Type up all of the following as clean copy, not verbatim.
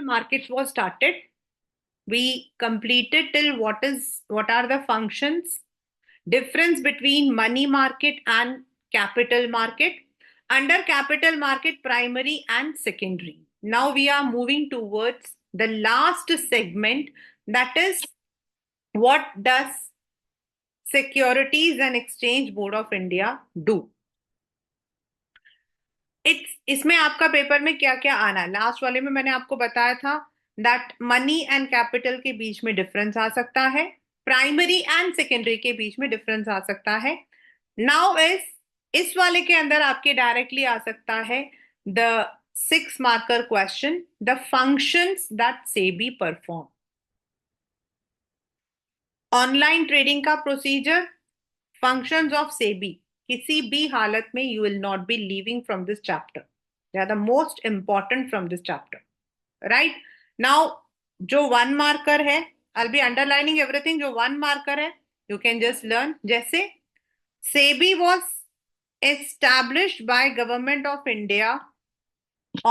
markets was started. We completed till what are the functions, difference between money market and capital market. Under capital market, primary and secondary. Now we are moving towards the last segment, that is what does Securities and Exchange Board of India do. इसमें आपका paper में क्या क्या आना है, last वाले में मैंने आपको बताया था दैट मनी एंड कैपिटल के बीच में डिफरेंस आ सकता है, प्राइमरी एंड सेकेंडरी के बीच में डिफरेंस आ सकता है. नाउ इस वाले के अंदर आपके डायरेक्टली आ सकता है the 6 marker question, the functions that SEBI perform. Online trading का प्रोसीजर, फंक्शंस ऑफ सेबी. किसी भी हालत में you will not be leaving from this chapter. They are the most important from this chapter. Right now जो 1 marker है, I will be underlining everything. जो 1 marker है you can just learn. जैसे SEBI was established by Government of India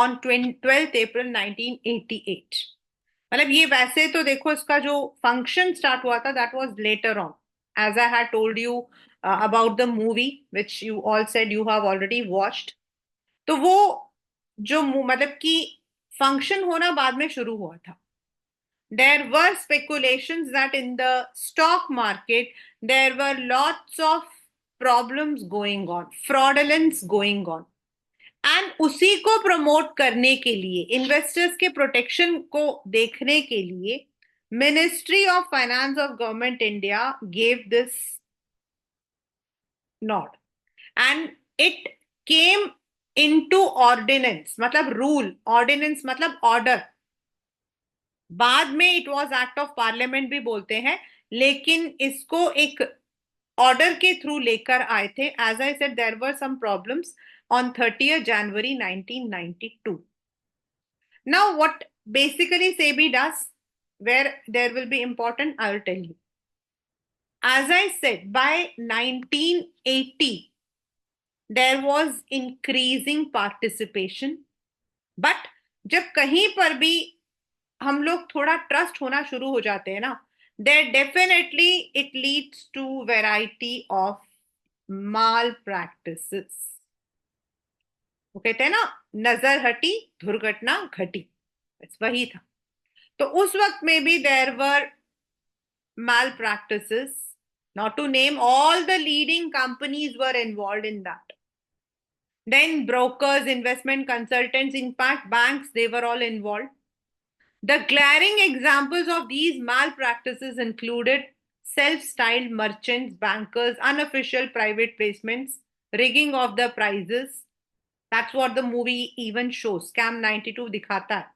on 12th April 1988. मतलब ये वैसे तो देखो इसका जो फंक्शन स्टार्ट हुआ था that was later on, as I had told you about the movie which you all said you have already watched. तो वो जो मतलब कि फंक्शन होना बाद में शुरू हुआ था. There were speculations that in the stock market there were lots of problems going on, fraudulence going on. And उसी को प्रमोट करने के लिए, इन्वेस्टर्स के प्रोटेक्शन को देखने के लिए, ministry of finance of government India gave this note and it came into ordinance, मतलब रूल. ऑर्डिनेंस मतलब ऑर्डर. बाद में it was act of parliament भी बोलते हैं, लेकिन इसको एक ऑर्डर के थ्रू लेकर आए थे. As I said there were some problems on 30th January 1992. Now what basically SEBI does, where there will be important, I will tell you. As I said, by 1980 there was increasing participation, but जब कहीं पर भी हम लोग थोड़ा trust होना शुरू हो जाते हैं ना, there definitely it leads to variety of malpractices. वो कहते हैं ना, नजर हटी दुर्घटना घटी, बस वही था. तो उस वक्त में भी there were malpractices, not to name all the leading companies were involve in that. Then brokers, investment consultants, in fact banks, they were all involve. The glaring examples of these malpractices included self-styled merchants, bankers, unofficial private placements, rigging of the prices. That's what the movie even shows. Scam 92 दिखाता है.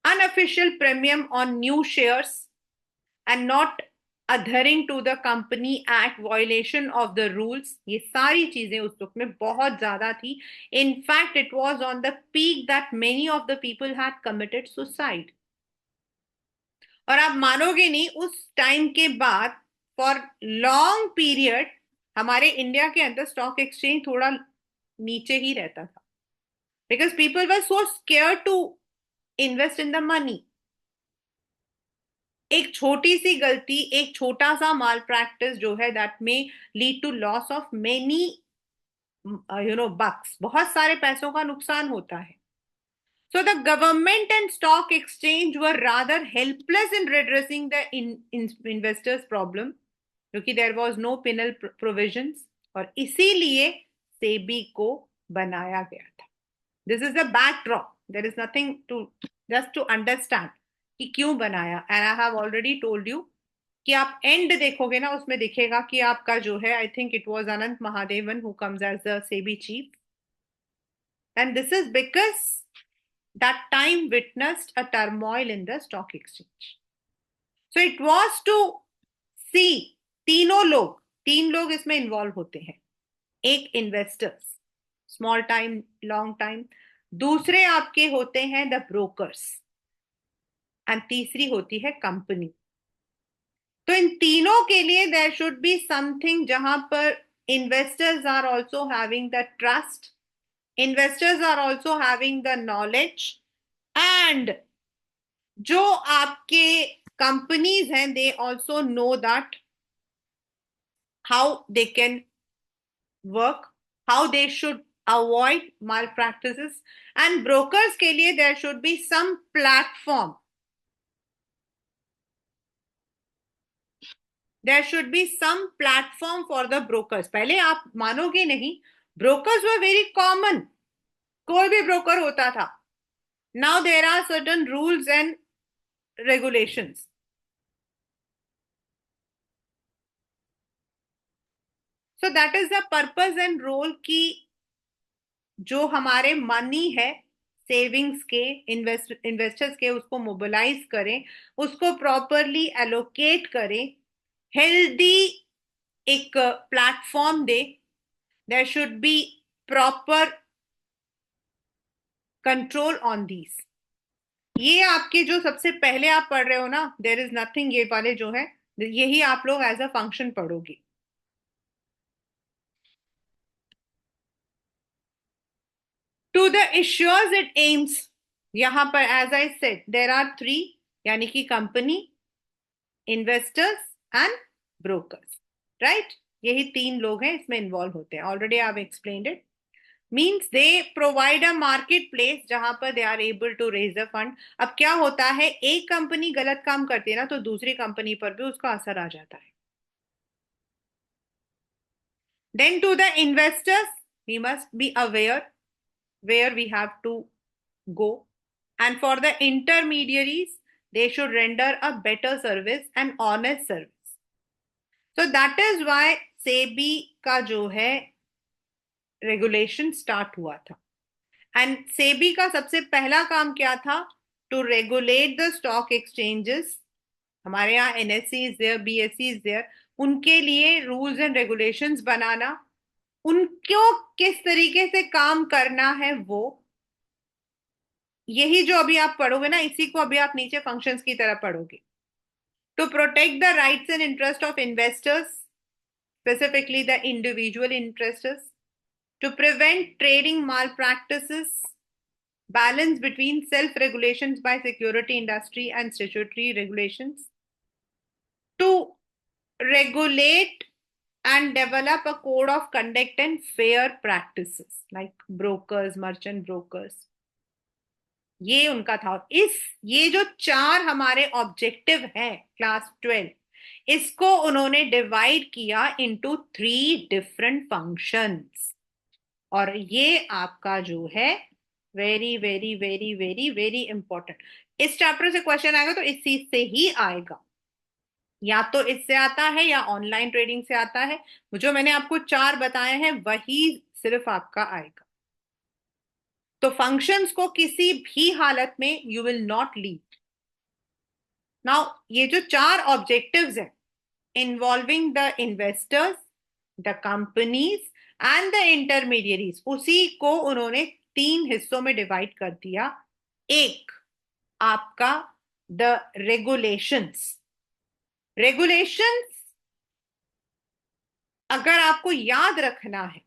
Unofficial premium on new shares and not adhering to the company act, violation of the rules. ये सारी चीजें उस वक्त में बहुत ज्यादा थी. In fact, it was on the peak that many of the people had committed suicide. और आप मानोगे नहीं, उस टाइम के बाद फॉर लॉन्ग पीरियड हमारे इंडिया के अंदर स्टॉक एक्सचेंज थोड़ा नीचे ही रहता था, because people were so scared to invest in the money. एक छोटी सी गलती, एक छोटा सा माल प्रैक्टिस जो है that may lead to loss of many bucks. बहुत सारे पैसों का नुकसान होता है. So the government and stock exchange were rather helpless in redressing the investors' problem, क्योंकि there was no penal provisions, और इसीलिए सेबी को बनाया गया था. This is the backdrop. There is nothing to just to understand कि क्यों बनाया. And I have already told you कि आप एंड देखोगे ना, उसमें दिखेगा कि आपका जो है, I think it was Anant Mahadevan who comes as the SEBI chief. And this is because that time witnessed a turmoil in the stock exchange. So it was to see तीन लोग इसमें इन्वॉल्व होते हैं. एक investors, small time, long time. दूसरे आपके होते हैं द ब्रोकर्स, एंड तीसरी होती है कंपनी. तो इन तीनों के लिए देयर शुड बी समथिंग जहां पर investors are also having the trust, investors are also having the knowledge, and जो आपके कंपनीज हैं, they also know that how they can work, how they should avoid malpractices. And brokers के लिए there should be some platform, there should be some platform for the brokers. पहले आप मानोगे नहीं, brokers were very common, कोई भी broker होता था। Now there are certain rules and regulations. So that is the purpose and role की जो हमारे मनी है, सेविंग्स के, इन्वेस्टर्स के, उसको मोबिलाइज करें, उसको प्रॉपरली एलोकेट करें, हेल्दी एक प्लेटफॉर्म दे। There should be proper control on these. ये आपके जो सबसे पहले आप पढ़ रहे हो ना, देर इज नथिंग, ये वाले जो है, यही आप लोग एज अ फंक्शन पढ़ोगे। To the issuers it aims, यहां पर as I said there are three, यानी कि company, investors and brokers, right? यही तीन लोग हैं इसमें इन्वॉल्व होते हैं। Already I have explained it. Means they provide a market place जहां पर they are able to raise the fund. अब क्या होता है, एक कंपनी गलत काम करती है ना, तो दूसरी कंपनी पर भी उसका असर आ जाता है। Then to the investors, we must be aware where we have to go. And for the intermediaries, they should render a better service and honest service. So that is why SEBI का जो है regulation start हुआ था। And SEBI का सबसे पहला काम क्या था? To regulate the stock exchanges. हमारे यहाँ NSC is there, BSC is there, उनके लिए रूल्स एंड रेगुलेशंस बनाना, उनको किस तरीके से काम करना है वो, यही जो अभी आप पढ़ोगे ना, इसी को अभी आप नीचे फंक्शंस की तरह पढ़ोगे। To protect the rights and interest of investors, specifically the individual investors, to prevent trading malpractices, balance between self regulations by security industry and statutory regulations, to regulate and develop a code of conduct and fair practices like brokers, merchant brokers। ये उनका था। और इस ये जो चार हमारे objective हैं क्लास 12, इसको उन्होंने डिवाइड किया इनटू थ्री डिफरेंट फंक्शंस। और ये आपका जो है very very very very very important. इस चैप्टर से क्वेश्चन आएगा तो इस चीज से ही आएगा, या तो इससे आता है या ऑनलाइन ट्रेडिंग से आता है। जो मैंने आपको चार बताए हैं वही सिर्फ आपका आएगा। तो फंक्शंस को किसी भी हालत में you will not leave. Now ये जो चार ऑब्जेक्टिव्स हैं, involving the investors, the companies and the intermediaries, उसी को उन्होंने तीन हिस्सों में डिवाइड कर दिया। एक आपका द रेगुलेशंस। रेगुलेशंस अगर आपको याद रखना है,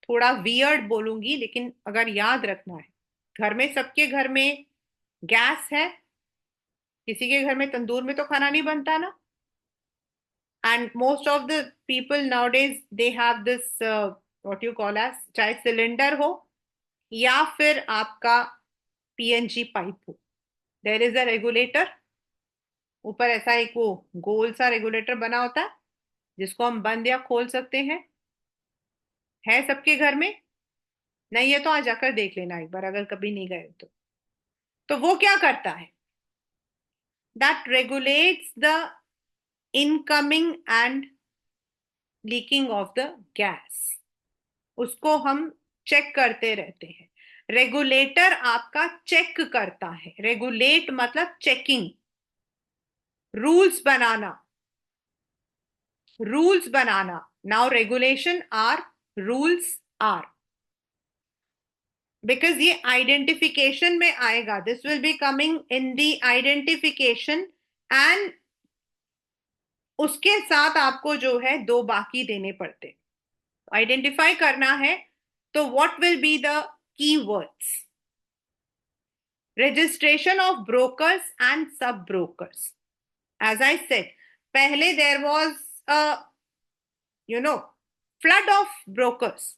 थोड़ा वियर्ड बोलूंगी लेकिन अगर याद रखना है, घर में, सबके घर में गैस है, किसी के घर में तंदूर में तो खाना नहीं बनता ना। And most of the people nowadays they have this what you call as, चाहे सिलेंडर हो या फिर आपका पीएनजी पाइप हो, देयर इज अ रेगुलेटर। ऊपर ऐसा एक वो गोल सा रेगुलेटर बना होता है जिसको हम बंद या खोल सकते हैं। है सबके घर में? नहीं है तो आज जाकर देख लेना एक बार, अगर कभी नहीं गए तो वो क्या करता है? That regulates the incoming and leaking of the gas, उसको हम चेक करते रहते हैं। रेगुलेटर आपका चेक करता है। रेगुलेट मतलब चेकिंग, रूल्स बनाना, रूल्स बनाना। Now regulation are, rules are, because ये आइडेंटिफिकेशन में आएगा। This will be coming in the identification, and उसके साथ आपको जो है दो बाकी देने पड़ते। आइडेंटिफाई करना है तो what will be the key words? registration of brokers and sub brokers. As I said, पहले there was a flood of brokers.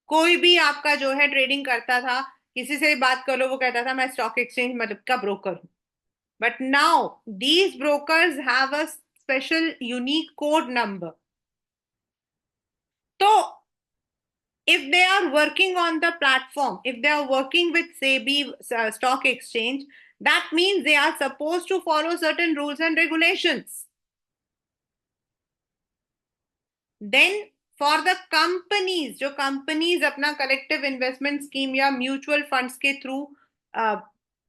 कोई भी आपका जो है ट्रेडिंग करता था, किसी से भी बात कर लो वो कहता था मैं स्टॉक एक्सचेंज मतलब का ब्रोकर हूं. But now these brokers have a special unique code number. तो if they are working on the platform, if they are working with SEBI stock exchange, that means they are supposed to follow certain rules and regulations. Then for the companies, जो companies अपना collective investment scheme या mutual funds के through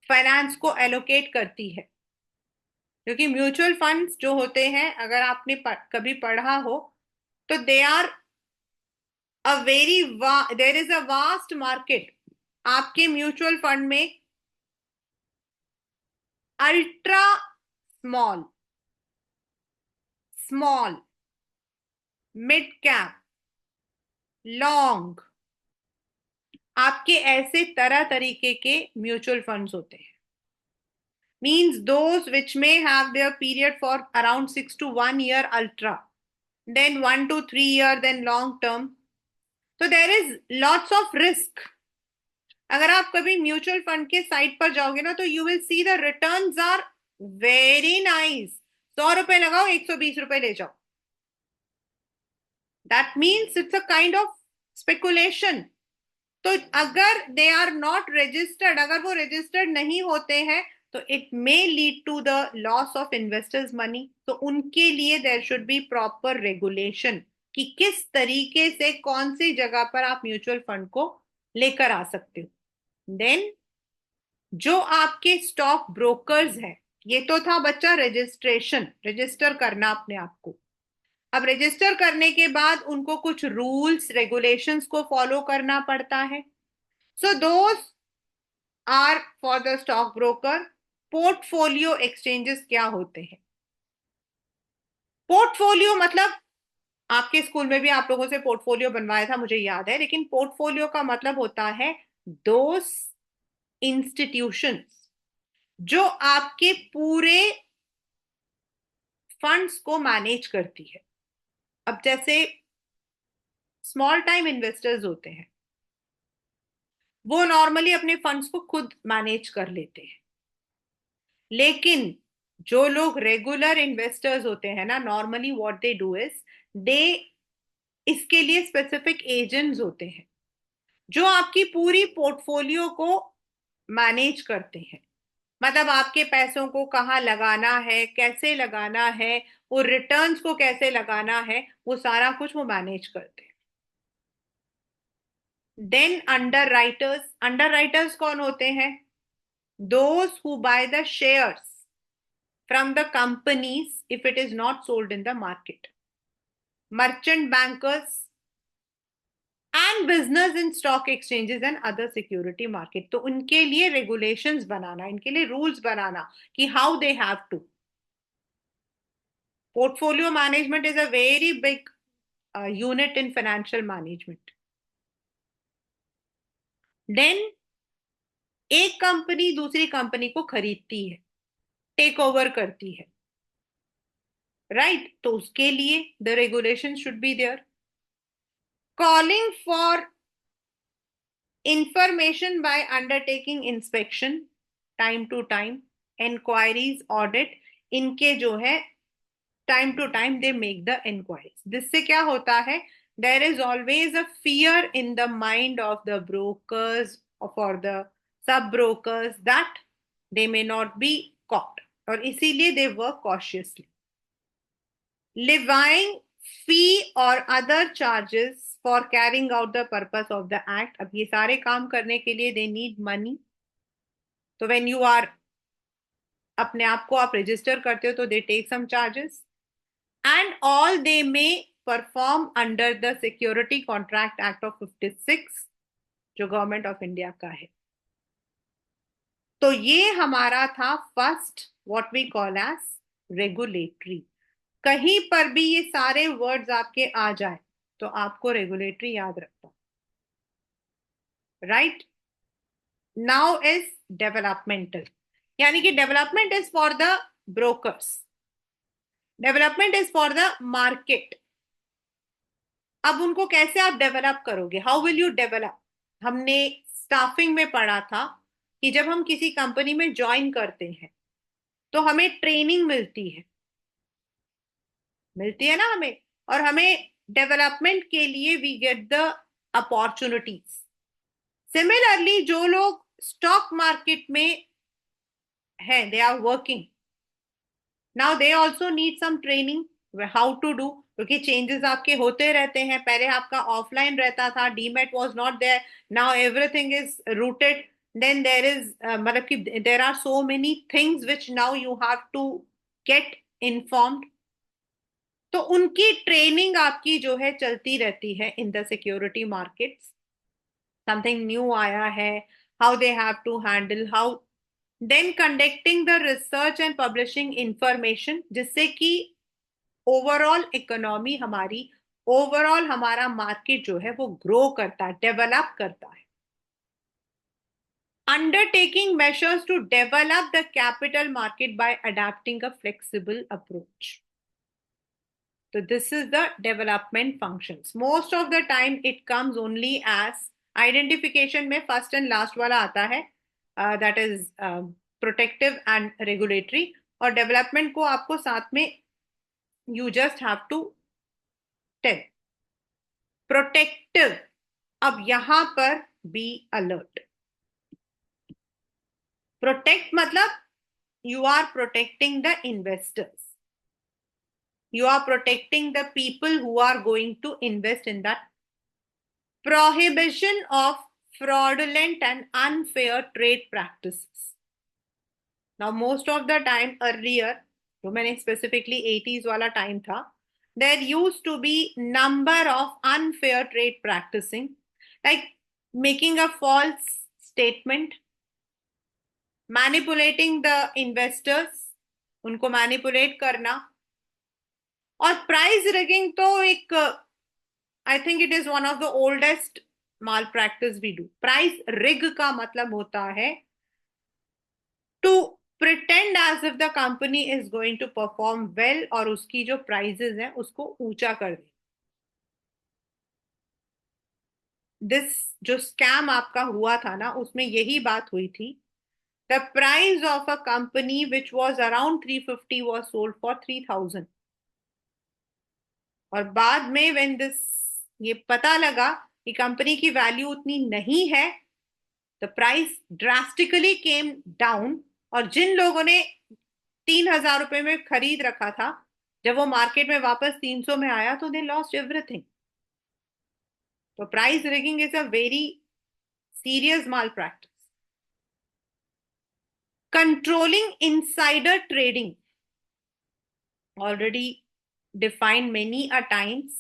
finance को allocate करती है, क्योंकि mutual funds जो होते हैं अगर आपने कभी पढ़ा हो तो they are a very there is a vast market. आपके म्यूचुअल फंड में ultra small, small, mid cap, long, आपके ऐसे तरह तरीके के म्यूचुअल फंड्स होते हैं. Means those which may have their period for around 6 to 1 year ultra, then 1 to 3 year, then long term. So there is lots of risk. अगर आप कभी म्यूचुअल फंड के साइट पर जाओगे ना तो you will see the returns are very nice. 100 रुपए लगाओ, 120 रुपए ले जाओ. That means it's a kind of speculation. तो अगर दे आर नॉट रजिस्टर्ड, अगर वो रजिस्टर्ड नहीं होते हैं तो it may lead to the loss of investors money. तो उनके लिए there should be proper regulation कि किस तरीके से कौन सी जगह पर आप म्यूचुअल फंड को लेकर आ सकते हो. देन जो आपके स्टॉक ब्रोकर्स हैं, ये तो था बच्चा रजिस्ट्रेशन, रजिस्टर करना अपने आप को. अब रजिस्टर करने के बाद उनको कुछ रूल्स रेगुलेशंस को फॉलो करना पड़ता है. So those are for the stock broker. Portfolio exchanges क्या होते हैं? पोर्टफोलियो मतलब आपके स्कूल में भी आप लोगों से पोर्टफोलियो बनवाया था मुझे याद है, लेकिन पोर्टफोलियो का मतलब होता है दोस इंस्टीट्यूशंस जो आपके पूरे फंड्स को मैनेज करती है. अब जैसे स्मॉल टाइम इन्वेस्टर्स होते हैं वो नॉर्मली अपने फंड्स को खुद मैनेज कर लेते हैं, लेकिन जो लोग रेगुलर इन्वेस्टर्स होते हैं ना, normally what they do is they इसके लिए स्पेसिफिक एजेंट्स होते हैं जो आपकी पूरी पोर्टफोलियो को मैनेज करते हैं. मतलब आपके पैसों को कहाँ लगाना है, कैसे लगाना है, वो रिटर्न्स को कैसे लगाना है, वो सारा कुछ वो मैनेज करते हैं. Then underwriters. अंडरराइटर्स कौन होते हैं? Those who by the shares from the companies if it is not sold in the market. Merchant bankers and business in stock exchanges and other security market. तो उनके लिए regulations बनाना, इनके लिए rules बनाना कि how they have to. Portfolio management is a very big unit in financial management. Then एक company दूसरी company को खरीदती है, टेक ओवर करती है, राइट? तो उसके लिए the regulation should be there. Calling for information by undertaking inspection time to time, enquiries, audit. इनके जो है time to time they make the enquiries. जिससे क्या होता है? There is always a fear in the mind of the brokers or for the sub brokers that they may not be caught, और इसीलिए they work cautiously. Levying fee or other charges for carrying out the purpose of the act. अब ये सारे काम करने के लिए they need money. तो when you are अपने आप को आप रजिस्टर करते हो तो they take some charges and all they may perform under the Security Contract Act of 56 जो गवर्नमेंट ऑफ इंडिया का है. तो ये हमारा था first what we call as regulatory. कहीं पर भी ये सारे वर्ड्स आपके आ जाए तो आपको रेगुलेटरी याद रखना, राइट? नाउ इज डेवलपमेंटल, यानी कि development is for the brokers, development is for the market. अब उनको कैसे आप डेवलप करोगे, हाउ विल यू डेवलप? हमने स्टाफिंग में पढ़ा था कि जब हम किसी कंपनी में ज्वाइन करते हैं तो हमें ट्रेनिंग मिलती है ना हमें, और हमें डेवलपमेंट के लिए we get the opportunities. Similarly जो लोग स्टॉक मार्केट में हैं, they are working now, they also need some training how to do, क्योंकि चेंजेस आपके होते रहते हैं। पहले आपका ऑफलाइन रहता था, demat was not there, now everything is routed. Then there is मतलब कि there are so many things which now you have to get informed. तो उनकी ट्रेनिंग आपकी जो है चलती रहती है in the security markets. Something new आया है, how they have to handle, how then conducting the research and publishing information, जिससे कि ओवरऑल इकोनॉमी हमारी, ओवरऑल हमारा मार्केट जो है वो ग्रो करता है, डेवलप करता है। Undertaking measures to develop the capital market by adopting a flexible approach. So this is the development functions. Most of the time it comes only as identification में first and last वाला आता है, that is protective and regulatory, और development को आपको साथ में you just have to tell protective। अब यहां पर be alert। protect मतलब you are protecting the investors, you are protecting the people who are going to invest in that। Prohibition of fraudulent and unfair trade practices. Now, most of the time earlier, जो मैंने specifically 80s वाला time था, there used to be number of unfair trade practicing, like making a false statement, manipulating the investors, उनको manipulate करना, और price rigging तो एक, I think it is one of the oldest malpractice we do. Price rig का मतलब होता है to pretend as if the company is going to perform well, और उसकी जो प्राइजेस हैं उसको ऊंचा कर दे। दिस जो स्कैम आपका हुआ था ना, उसमें यही बात हुई थी। The price of a company which was around 350 was sold for 3000, और बाद में व्हेन दिस ये पता लगा कि कंपनी की वैल्यू उतनी नहीं है, the price drastically came down, और जिन लोगों ने 3000 रुपए में खरीद रखा था, जब वो मार्केट में वापस 300 में आया तो दे लॉस्ट एवरीथिंग। तो price rigging is a very serious mall practice. Controlling insider trading, already defined many a times.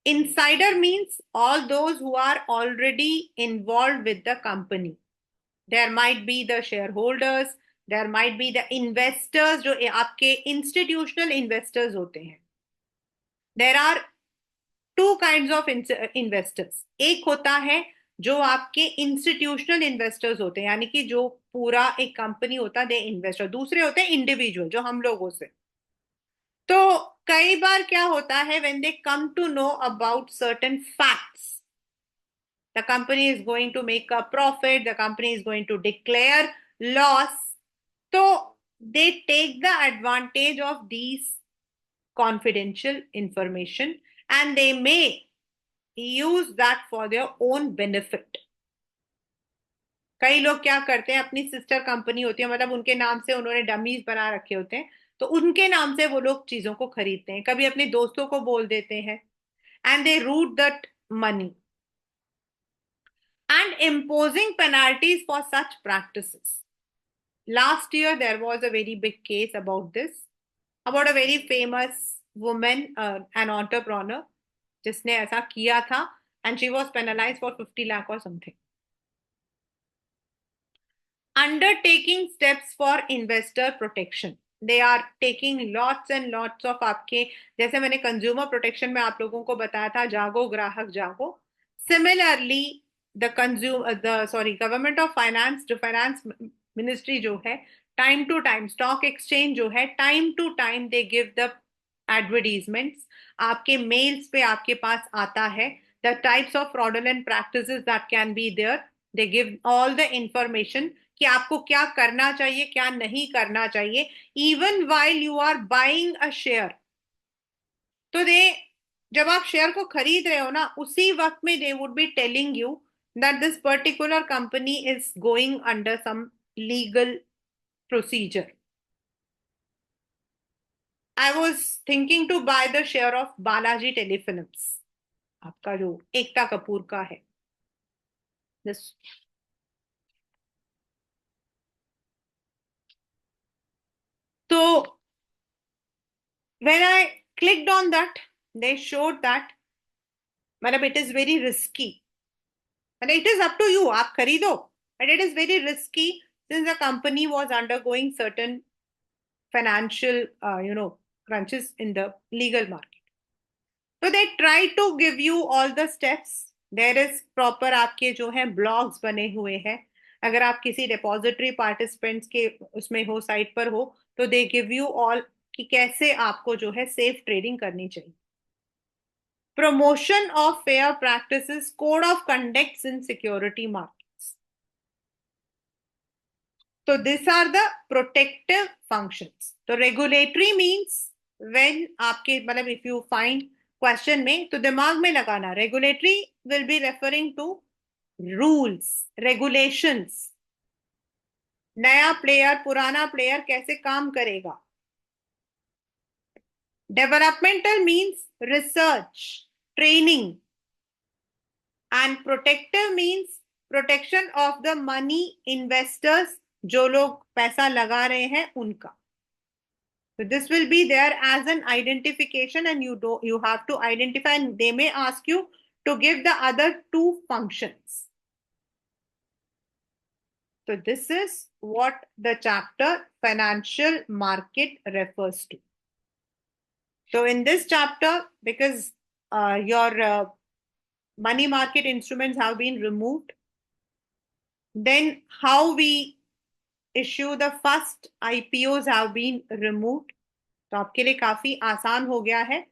Insider means all those who are already involved with the company. There might be the shareholders, there might be the investors, जो आपके institutional investors होते हैं। There are two kinds of investors। एक होता है जो आपके institutional investors होते हैं, यानी कि जो पूरा एक कंपनी होता है दे इन्वेस्टर। दूसरे होते हैं इंडिविजुअल, जो हम लोगों से। तो कई बार क्या होता है, when they come to know about certain facts, the company is going to make a profit, the company is going to declare loss, so they take the advantage of these confidential information and they may use that for their own benefit। कई लोग क्या करते हैं, अपनी sister company होती है, मतलब उनके नाम से उन्होंने डमीज बना रखे होते हैं, तो उनके नाम से वो लोग चीजों को खरीदते हैं, कभी अपने दोस्तों को बोल देते हैं, and they route that money and imposing penalties for such practices। Last year, there was a very big case about this, about a very famous woman, an entrepreneur, जिसने ऐसा किया था, and she was penalized for 50 lakh or something। Undertaking steps for investor protection, they are taking lots and lots of आपके, जैसे मैंने consumer protection में आप लोगों को बताया था, जागो ग्राहक जागो। Similarly, गवर्नमेंट ऑफ फाइनेंस, जो फाइनेंस मिनिस्ट्री जो है, time to time, stock exchange जो है, time to time they give the advertisements, आपके मेल्स पे आपके पास आता है, the types of fraudulent practices that can be there, they give all the information कि आपको क्या करना चाहिए, क्या नहीं करना चाहिए, even while you are buying a share. तो दे, जब आप शेयर को खरीद रहे हो ना, उसी वक्त में they would be telling you that this particular company is going under some legal procedure. I was thinking to buy the share of Balaji Telefilms, आपका जो एकता कपूर का है दिस। तो when I clicked on that, they showed that मतलब it is very risky, and it is up to you, आप खरीदो, but it is very risky since the company was undergoing certain financial crunches in the legal market. So they try to give you all the steps. There is proper आपके जो है blogs बने हुए हैं, अगर आप किसी डिपॉजिटरी पार्टिसिपेंट्स के उसमें हो, साइट पर हो, तो दे गिव यू ऑल कि कैसे आपको जो है सेफ ट्रेडिंग करनी चाहिए। Promotion of fair practices, code of conducts in security markets. So these are the protective functions. So regulatory means when आपके मतलब if you find question में, तो दिमाग में लगाना, regulatory will be referring to rules, regulations, नया player पुराना player कैसे काम करेगा। Developmental means research, training, and protective means protection of the money investors, जो लोग पैसा लगा रहे हैं उनका। So this will be there as an identification, and you have to identify, and they may ask you to give the other two functions. So this is what the chapter financial market refers to. So in this chapter, because your money market instruments have been removed, then how we issue the first IPOs have been removed, तो आपके लिए काफी आसान हो गया है।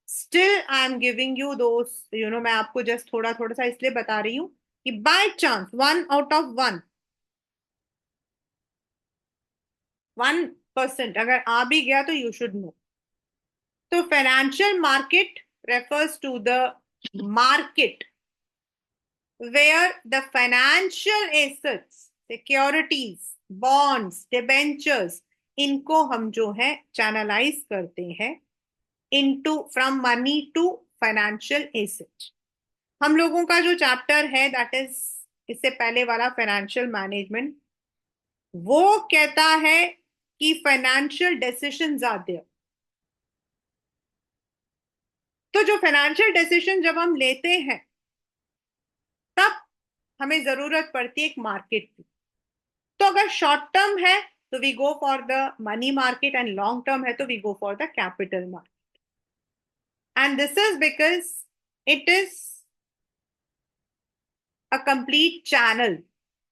Still I am giving you दोस, मैं आपको जस्ट थोड़ा थोड़ा सा इसलिए बता रही हूँ कि बाय चांस 1 अगर आ भी गया तो यू शुड नो। तो financial market refers to the market where the financial assets, securities, bonds, debentures, इनको हम जो है चैनलाइज करते हैं into from money to financial asset. हम लोगों का जो चैप्टर है दैट इज इससे पहले वाला फाइनेंशियल मैनेजमेंट, वो कहता है कि फाइनेंशियल डिसीजंस आर देयर। तो जो फाइनेंशियल डिसीजन जब हम लेते हैं तब हमें जरूरत पड़ती है एक मार्केट की। तो अगर शॉर्ट टर्म है तो we go for the money market, and long term है तो we go for the capital market. And this is because it is a complete channel,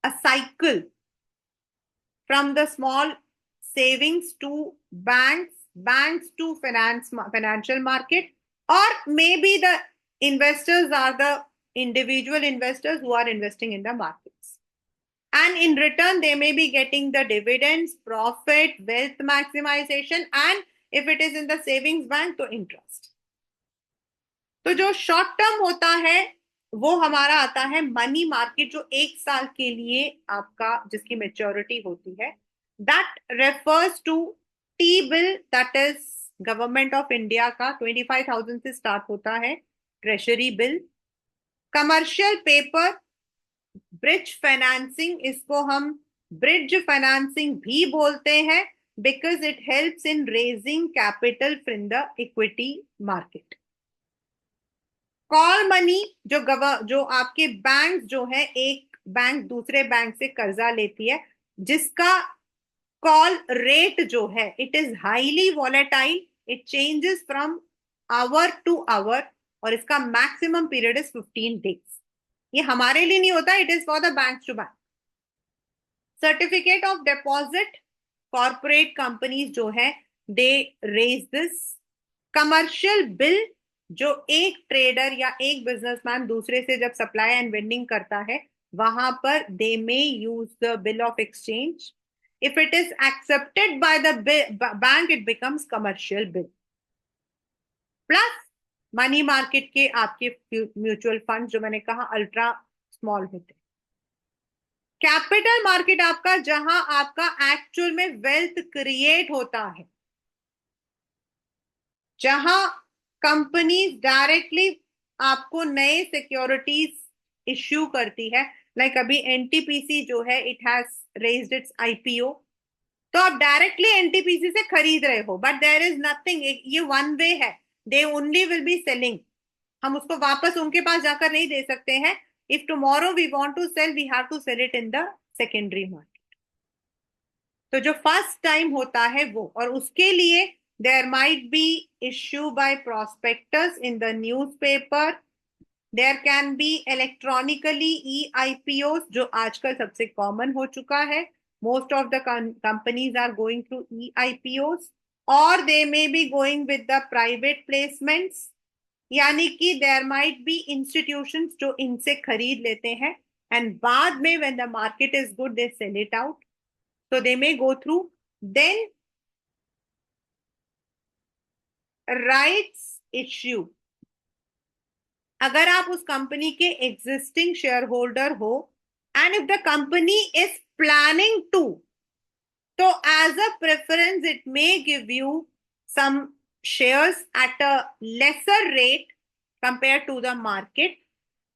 a cycle from the small savings to banks, banks to financial market, or maybe the investors are the individual investors who are investing in the markets. And in return, they may be getting the dividends, profit, wealth maximization, and if it is in the savings bank, तो interest. तो जो short term होता है वो हमारा आता है money market, जो 1 साल के लिए आपका जिसकी मेच्योरिटी होती है, that refers to T bill, that is government of India का 25,000 से स्टार्ट होता है treasury bill. Commercial paper, bridge financing, इसको हम ब्रिज फाइनेंसिंग भी बोलते हैं because it helps in raising capital from the equity market. Call money, जो आपके बैंक जो है, एक बैंक दूसरे बैंक से कर्जा लेती है जिसका कॉल रेट जो है it is highly volatile, it changes from hour to hour, और इसका मैक्सिमम पीरियड इज 15 डेज। ये हमारे लिए नहीं होता, it is for the bank to bank. Certificate of deposit, corporate companies जो है they raise this. Commercial bill, जो एक ट्रेडर या एक बिजनेसमैन दूसरे से जब सप्लाई एंड वेंडिंग करता है, वहां पर they may use the bill of exchange. If it is accepted by the bank it becomes commercial bill. Plus money market के आपके म्यूचुअल फंड, जो मैंने कहा अल्ट्रा स्मॉल होते हैं। कैपिटल मार्केट आपका, जहां आपका एक्चुअल में वेल्थ क्रिएट होता है, जहां कंपनीज डायरेक्टली आपको नए सिक्योरिटीज इश्यू करती है। लाइक अभी एनटीपीसी जो है, it has raised it's IPO. तो आप डायरेक्टली एनटीपीसी से खरीद रहे हो, बट देयर इज नथिंग, ये वन वे है। They only will be selling. हम उसको वापस उनके पास जाकर नहीं दे सकते हैं। If tomorrow we want to sell, we have to sell it in the secondary market. तो जो फर्स्ट टाइम होता है वो, और उसके लिए there might be issue by prospectus in the newspaper. There can be electronically e IPO, जो आजकल सबसे कॉमन हो चुका है। Most of the companies are going through e IPOs, और they may be going with the private placements. यानी कि there might B institutions जो इनसे खरीद लेते हैं, एंड बाद में when the market is good they sell it out. So they may go through. Then rights issue, अगर आप उस कंपनी के एग्जिस्टिंग शेयर होल्डर हो, and if the company is planning to, तो as a preference it may give you some shares at a lesser rate compare to the market,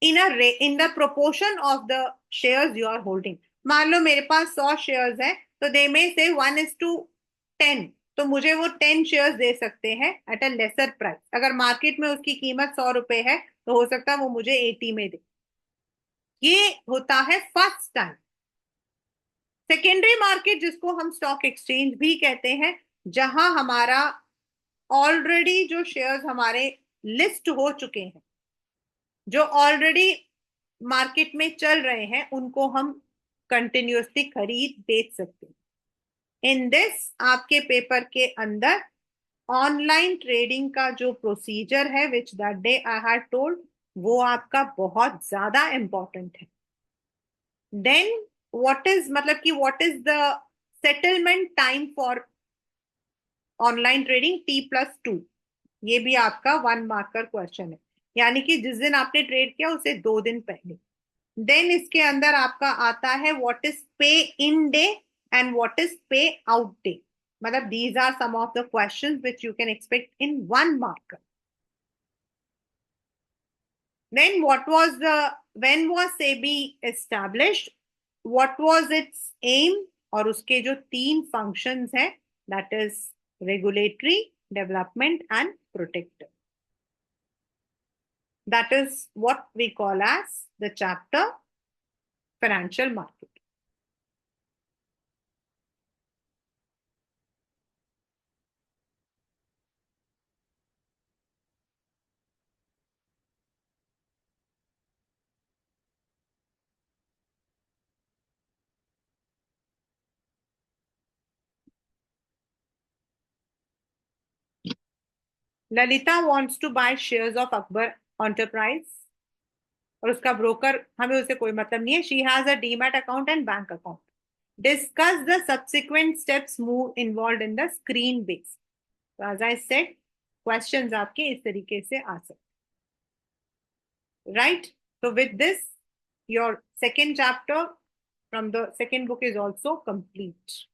in the proportion of the shares you are holding. मान लो मेरे पास 100 shares है, तो दे में से 1:10, तो मुझे वो 10 शेयर्स दे सकते हैं एट अ लेसर प्राइस। अगर मार्केट में उसकी कीमत 100 रुपए है, तो हो सकता है वो मुझे 80 में दे। ये होता है फर्स्ट टाइम। सेकेंडरी मार्केट, जिसको हम स्टॉक एक्सचेंज भी कहते हैं, जहां हमारा ऑलरेडी जो शेयर्स हमारे लिस्ट हो चुके हैं, जो ऑलरेडी मार्केट में चल रहे हैं, उनको हम कंटिन्यूअसली खरीद बेच सकते हैं। इन दिस, आपके पेपर के अंदर ऑनलाइन ट्रेडिंग का जो प्रोसीजर है, which that day I had told, वो आपका बहुत ज्यादा इंपॉर्टेंट है। देन व्हाट इज, मतलब कि what is the settlement time for online trading, T+2। ये भी आपका 1 मार्कर क्वेश्चन है, यानी कि जिस दिन आपने ट्रेड किया उससे 2 दिन पहले। देन इसके अंदर आपका आता है what is pay in day and what is pay out day. मतलब these are some of the questions which you can expect in 1 marker. Then what was the, when was SEBI established? What was its aim? और उसके जो 3 functions हैं, that is regulatory, development and protective. That is what we call as the chapter financial market. Lalita wants to buy shares of Akbar Enterprise, और उसका broker, हमें उससे कोई मतलब नहीं है। She has a demat account and bank account. Discuss the subsequent steps move involve in the screen base. तो as I said, questions आपके इस तरीके से आ सकते, right? So with this, your second chapter from the second book is also complete.